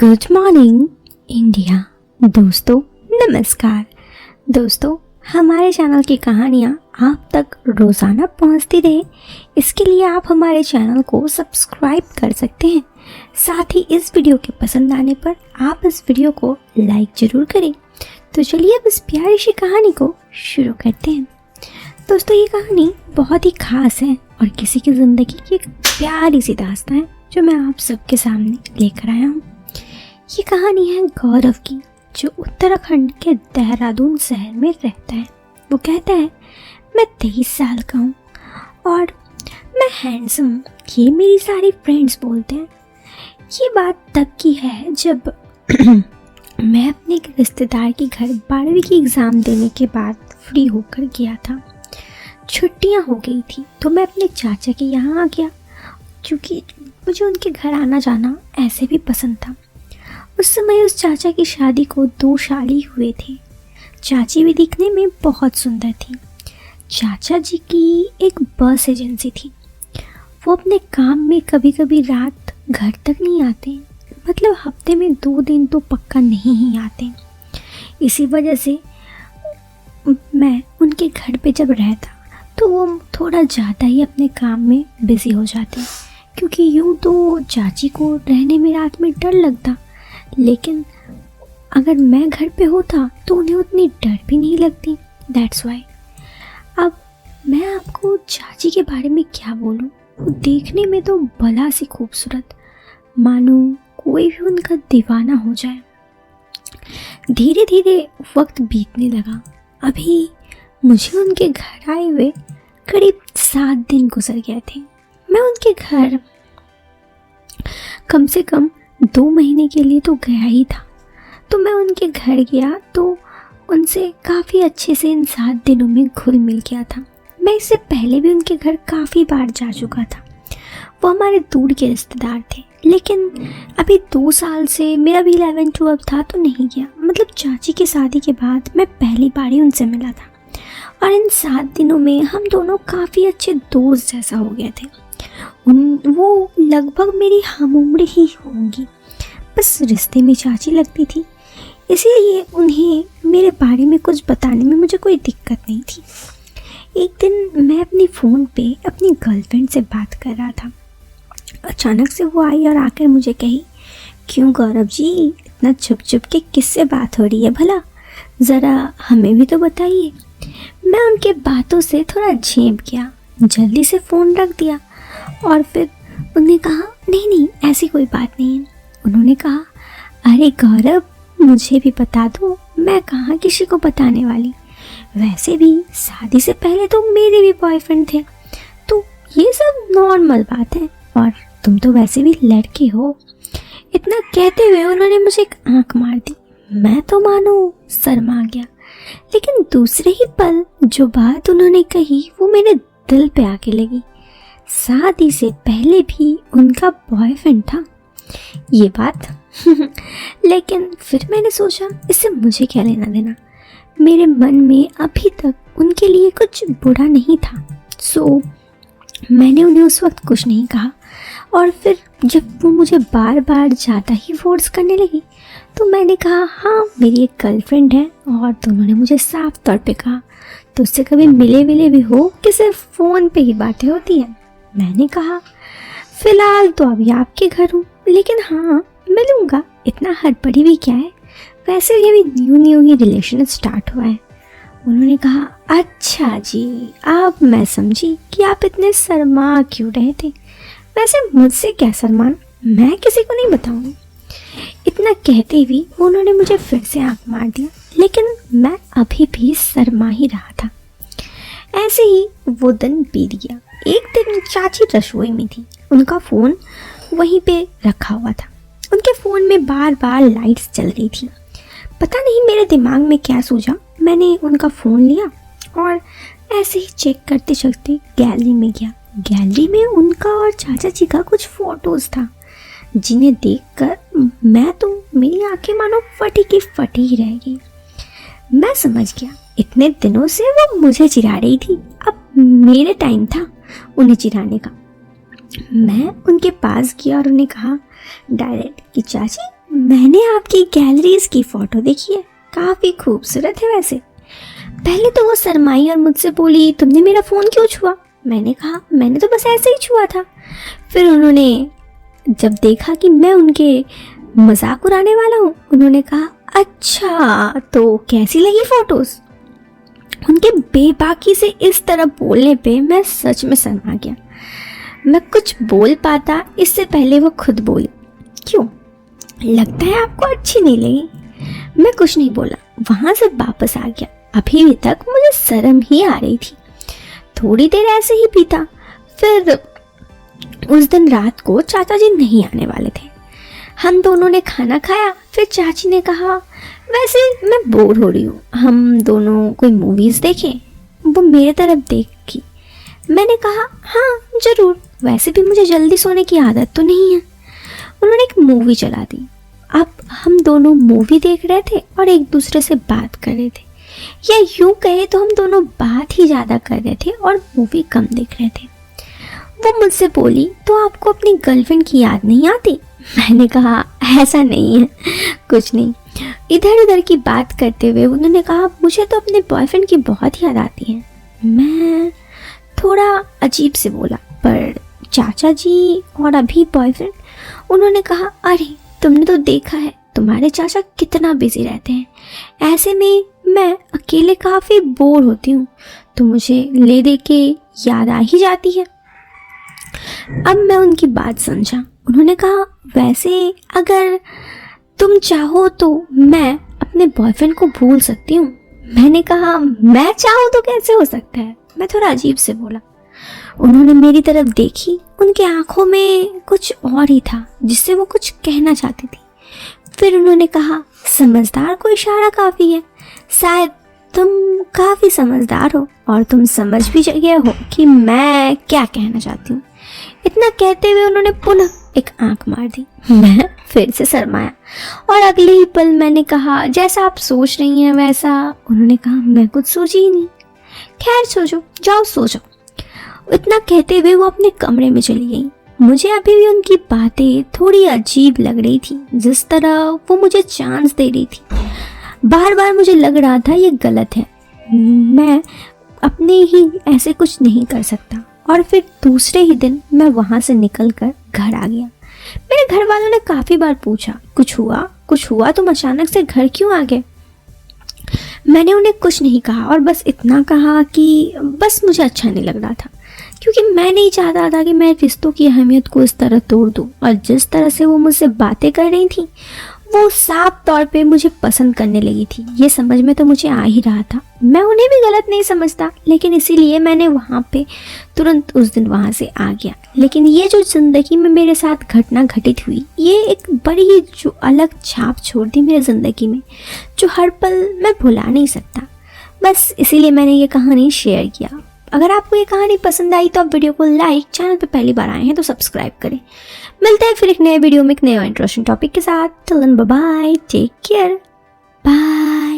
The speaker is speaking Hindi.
Good morning India. दोस्तों नमस्कार। दोस्तों हमारे चैनल की कहानियाँ आप तक रोज़ाना पहुँचती रहे, इसके लिए आप हमारे चैनल को सब्सक्राइब कर सकते हैं। साथ ही इस वीडियो के पसंद आने पर आप इस वीडियो को लाइक ज़रूर करें। तो चलिए अब इस प्यारी सी कहानी को शुरू करते हैं। दोस्तों ये कहानी बहुत ही ख़ास है और किसी की ज़िंदगी की एक प्यारी सी दास्तान है जो मैं आप सबके सामने लेकर आया हूँ। ये कहानी है गौरव की, जो उत्तराखंड के देहरादून शहर में रहता है। वो कहता है मैं 23 साल का हूँ और मैं हैंडसम हूँ, ये मेरी सारी फ्रेंड्स बोलते हैं। ये बात तब की है जब मैं अपने एक रिश्तेदार के घर 12वीं की एग्ज़ाम देने के बाद फ्री होकर गया था। छुट्टियाँ हो गई थी तो मैं अपने चाचा के यहाँ आ गया, क्योंकि मुझे उनके घर आना जाना ऐसे भी पसंद था। उस समय उस चाचा की शादी को 2 साल ही हुए थे। चाची भी दिखने में बहुत सुंदर थी। चाचा जी की एक बस एजेंसी थी। वो अपने काम में कभी कभी रात घर तक नहीं आते, मतलब हफ्ते में 2 दिन तो पक्का नहीं ही आते। इसी वजह से मैं उनके घर पे जब रहता तो वो थोड़ा ज़्यादा ही अपने काम में बिज़ी हो जाते, क्योंकि यूँ तो चाची को रहने में रात में डर लगता, लेकिन अगर मैं घर पे होता तो उन्हें उतनी डर भी नहीं लगती। That's why. अब मैं आपको चाची के बारे में क्या बोलूँ, वो देखने में तो भला सी खूबसूरत, मानो कोई भी उनका दीवाना हो जाए। धीरे धीरे वक्त बीतने लगा। अभी मुझे उनके घर आए हुए करीब 7 दिन गुजर गए थे। मैं उनके घर कम से कम 2 महीने के लिए तो गया ही था। तो मैं उनके घर गया तो उनसे काफ़ी अच्छे से इन 7 दिनों में घुल मिल गया था। मैं इससे पहले भी उनके घर काफ़ी बार जा चुका था। वो हमारे दूर के रिश्तेदार थे, लेकिन अभी 2 साल से मेरा भी 11-12 था तो नहीं गया। मतलब चाची की शादी के बाद मैं पहली बार ही उनसे मिला था और इन 7 दिनों में हम दोनों काफ़ी अच्छे दोस्त जैसा हो गए थे। वो लगभग मेरी हम उम्र ही होंगी, बस रिश्ते में चाची लगती थी, इसीलिए उन्हें मेरे बारे में कुछ बताने में मुझे कोई दिक्कत नहीं थी। एक दिन मैं अपनी फ़ोन पे अपनी गर्लफ्रेंड से बात कर रहा था। अचानक से वो आई और आकर मुझे कही, क्यों गौरव जी इतना छुप छुप के किससे बात हो रही है भला, ज़रा हमें भी तो बताइए। मैं उनके बातों से थोड़ा झेप गया, जल्दी से फ़ोन रख दिया और फिर उन्होंने कहा नहीं ऐसी कोई बात नहीं है। उन्होंने कहा अरे गौरव मुझे भी बता दो, मैं कहाँ किसी को बताने वाली, वैसे भी शादी से पहले तो मेरे भी बॉयफ्रेंड थे, तो ये सब नॉर्मल बात है और तुम तो वैसे भी लड़के हो। इतना कहते हुए उन्होंने मुझे एक आंख मार दी। मैं तो मानो शर्मा गया, लेकिन दूसरे ही पल जो बात उन्होंने कही वो मेरे दिल पे आके लगी। शादी से पहले भी उनका बॉयफ्रेंड था ये बात लेकिन फिर मैंने सोचा इससे मुझे क्या लेना देना। मेरे मन में अभी तक उनके लिए कुछ बुरा नहीं था, सो मैंने उन्हें उस वक्त कुछ नहीं कहा। और फिर जब वो मुझे बार बार ज़्यादा ही फोर्स करने लगी तो मैंने कहा हाँ मेरी एक गर्लफ्रेंड है, और दोनों ने मुझे साफ तौर पे कहा तो उससे कभी मिले विले भी हो कि सिर्फ फ़ोन पे ही बातें होती हैं। मैंने कहा फ़िलहाल तो अभी आपके घर हूँ, लेकिन हाँ मिलूँगा, इतना हड़बड़ी भी क्या है, वैसे भी अभी न्यू ही रिलेशन स्टार्ट हुआ है। उन्होंने कहा अच्छा जी, अब मैं समझी कि आप इतने शर्मा क्यों रहे थे। वैसे मुझसे क्या शर्माना, मैं किसी को नहीं बताऊँगी। इतना कहते हुए उन्होंने मुझे फिर से आंख मार दिया, लेकिन मैं अभी भी शर्मा ही रहा था। ऐसे ही वो दिन बीत गया। एक दिन चाची रसोई में थी, उनका फ़ोन वहीं पे रखा हुआ था। उनके फ़ोन में बार बार लाइट्स चल रही थी। पता नहीं मेरे दिमाग में क्या सूझा, मैंने उनका फ़ोन लिया और ऐसे ही चेक करते चलते गैलरी में गया। गैलरी में उनका और चाचा जी का कुछ फ़ोटोज़ था, जिन्हें देखकर मेरी आंखें मानो फटी की फटी ही रह गई। मैं समझ गया इतने दिनों से वो मुझे चिढ़ा रही थी, अब मेरे टाइम था उन्हें चिढ़ाने का। मैं उनके पास गया और उन्हें कहा डायरेक्ट कि चाची मैंने आपकी गैलरीज की फ़ोटो देखी है, काफ़ी खूबसूरत है वैसे। पहले तो वो शर्माई और मुझसे बोली, तुमने मेरा फ़ोन क्यों छुआ? मैंने कहा, मैंने तो बस ऐसे ही छुआ था। फिर उन्होंने जब देखा कि मैं उनके मजाक उड़ाने वाला हूँ, उन्होंने कहा, अच्छा तो कैसी लगी फ़ोटोज़? उनके बेबाकी से इस तरह बोलने पे मैं सच में शर्मा गया। मैं कुछ बोल पाता इससे पहले वो खुद बोली, क्यों, लगता है आपको अच्छी नहीं लगी? मैं कुछ नहीं बोला, वहाँ से वापस आ गया। अभी भी तक मुझे शर्म ही आ रही थी। थोड़ी देर ऐसे ही बीता। फिर उस दिन रात को चाचा जी नहीं आने वाले थे। हम दोनों ने खाना खाया। फिर चाची ने कहा, वैसे मैं बोर हो रही हूँ, हम दोनों कोई मूवीज़ देखें। वो मेरे तरफ देखी। मैंने कहा, हाँ ज़रूर, वैसे भी मुझे जल्दी सोने की आदत तो नहीं है। उन्होंने एक मूवी चला दी। अब हम दोनों मूवी देख रहे थे और एक दूसरे से बात कर रहे थे, या यूँ कहे तो हम दोनों बात ही ज़्यादा कर रहे थे और मूवी कम देख रहे थे। वो मुझसे बोली, तो आपको अपनी गर्लफ्रेंड की याद नहीं आती? मैंने कहा, ऐसा नहीं है, कुछ नहीं। इधर उधर की बात करते हुए उन्होंने कहा, मुझे तो अपने बॉयफ्रेंड की बहुत याद आती है। मैं थोड़ा अजीब से बोला, पर चाचा जी और अभी बॉयफ्रेंड? उन्होंने कहा, अरे तुमने तो देखा है तुम्हारे चाचा कितना बिजी रहते हैं, ऐसे में मैं अकेले काफ़ी बोर होती हूँ, तो मुझे ले दे के याद आ ही जाती है। अब मैं उनकी बात समझा। उन्होंने कहा, वैसे अगर तुम चाहो तो मैं अपने बॉयफ्रेंड को भूल सकती हूँ। मैंने कहा, मैं चाहूँ तो कैसे हो सकता है? मैं थोड़ा अजीब से बोला। उन्होंने मेरी तरफ देखी। उनके आंखों में कुछ और ही था जिससे वो कुछ कहना चाहती थी। फिर उन्होंने कहा, समझदार को इशारा काफ़ी है, शायद तुम काफ़ी समझदार हो और तुम समझ भी गए हो कि मैं क्या कहना चाहती हूँ। इतना कहते हुए उन्होंने पुनः एक आंख मार दी। मैं फिर से शर्माया और अगले ही पल मैंने कहा, जैसा आप सोच रही हैं वैसा। उन्होंने कहा, मैं कुछ सोची ही नहीं। खैर सो जाओ, जाओ सो जाओ। इतना कहते हुए वो अपने कमरे में चली गई। मुझे अभी भी उनकी बातें थोड़ी अजीब लग रही थी, जिस तरह वो मुझे चांस दे रही थी। बार बार मुझे लग रहा था ये गलत है, मैं अपने ही ऐसे कुछ नहीं कर सकता। और फिर दूसरे ही दिन मैं वहाँ से निकलकर घर आ गया। मेरे घर वालों ने काफ़ी बार पूछा, कुछ हुआ, तुम अचानक से घर क्यों आ गए? मैंने उन्हें कुछ नहीं कहा और बस इतना कहा कि बस मुझे अच्छा नहीं लग रहा था, क्योंकि मैं नहीं चाहता था कि मैं रिश्तों की अहमियत को इस तरह तोड़ दूं। और जिस तरह से वो मुझसे बातें कर रही थी, वो साफ तौर पे मुझे पसंद करने लगी थी। ये समझ में तो मुझे आ ही रहा था। मैं उन्हें भी गलत नहीं समझता, लेकिन इसीलिए मैंने वहाँ पे तुरंत उस दिन वहाँ से आ गया। लेकिन ये जो ज़िंदगी में मेरे साथ घटना घटित हुई, ये एक बड़ी ही जो अलग छाप छोड़ दी मेरी ज़िंदगी में, जो हर पल मैं भुला नहीं सकता। बस इसीलिए मैंने ये कहानी शेयर किया। अगर आपको ये कहानी पसंद आई तो आप वीडियो को लाइक, चैनल पे पहली बार आए हैं तो सब्सक्राइब करें। मिलते हैं फिर एक नए वीडियो में एक नए इंटरेस्टिंग टॉपिक के साथ। Till then bye bye, take care, bye.